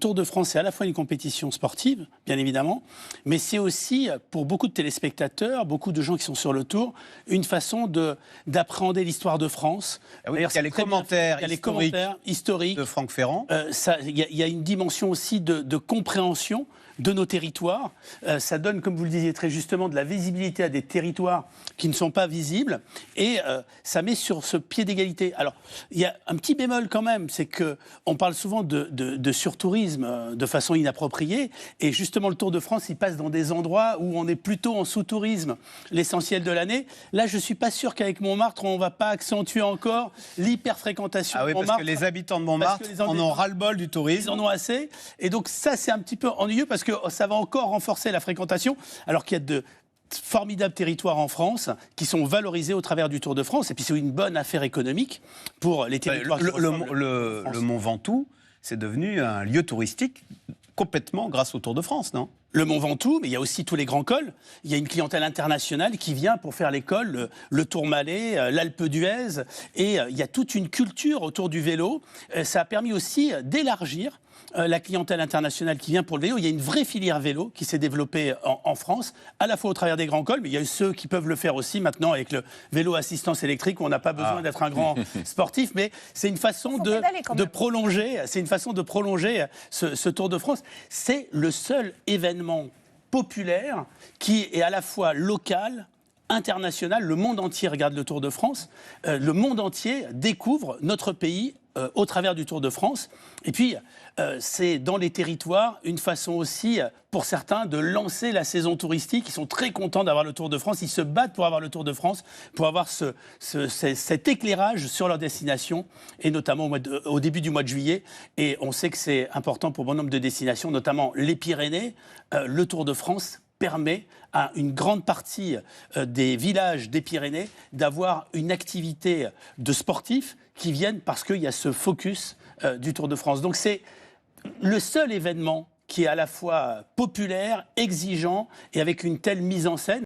Tour de France, c'est à la fois une compétition sportive, bien évidemment, mais c'est aussi, pour beaucoup de téléspectateurs, beaucoup de gens qui sont sur le Tour, une façon d'appréhender l'histoire de France. Ah oui, il y a les commentaires historiques de Franck Ferrand. Il y a une dimension aussi de compréhension de nos territoires. Ça donne, comme vous le disiez très justement, de la visibilité à des territoires qui ne sont pas visibles, et ça met sur ce pied d'égalité. Alors, il y a un petit bémol quand même, c'est qu'on parle souvent de surtourisme de façon inappropriée, et justement le Tour de France, il passe dans des endroits où on est plutôt en sous-tourisme l'essentiel de l'année. Là, je ne suis pas sûr qu'avec Montmartre, on ne va pas accentuer encore l'hyper-fréquentation de Montmartre. Parce que les habitants de Montmartre en ont ras-le-bol du tourisme. Ils en ont assez, et donc ça, c'est un petit peu ennuyeux, parce que ça va encore renforcer la fréquentation, alors qu'il y a de formidables territoires en France qui sont valorisés au travers du Tour de France. Et puis c'est une bonne affaire économique pour les territoires. Le Mont Ventoux, c'est devenu un lieu touristique complètement grâce au Tour de France, non ? Le Mont Ventoux, mais il y a aussi tous les grands cols. Il y a une clientèle internationale qui vient pour faire les cols, le Tourmalet, l'Alpe d'Huez. Et il y a toute une culture autour du vélo. Ça a permis aussi d'élargir la clientèle internationale qui vient pour le vélo. Il y a une vraie filière vélo qui s'est développée en France, à la fois au travers des grands cols, mais il y a ceux qui peuvent le faire aussi maintenant avec le vélo assistance électrique, où on n'a pas besoin d'être un grand sportif, mais c'est une façon de prolonger, ce Tour de France. C'est le seul événement populaire qui est à la fois local, international. Le monde entier regarde le Tour de France. Le monde entier découvre notre pays au travers du Tour de France. Et puis, c'est dans les territoires une façon aussi, pour certains, de lancer la saison touristique. Ils sont très contents d'avoir le Tour de France. Ils se battent pour avoir le Tour de France, pour avoir cet éclairage sur leur destination, et notamment au début du mois de juillet. Et on sait que c'est important pour bon nombre de destinations, notamment les Pyrénées. Le Tour de France permet à une grande partie des villages des Pyrénées d'avoir une activité de sportifs qui viennent parce qu'il y a ce focus du Tour de France. Donc c'est le seul événement qui est à la fois populaire, exigeant et avec une telle mise en scène.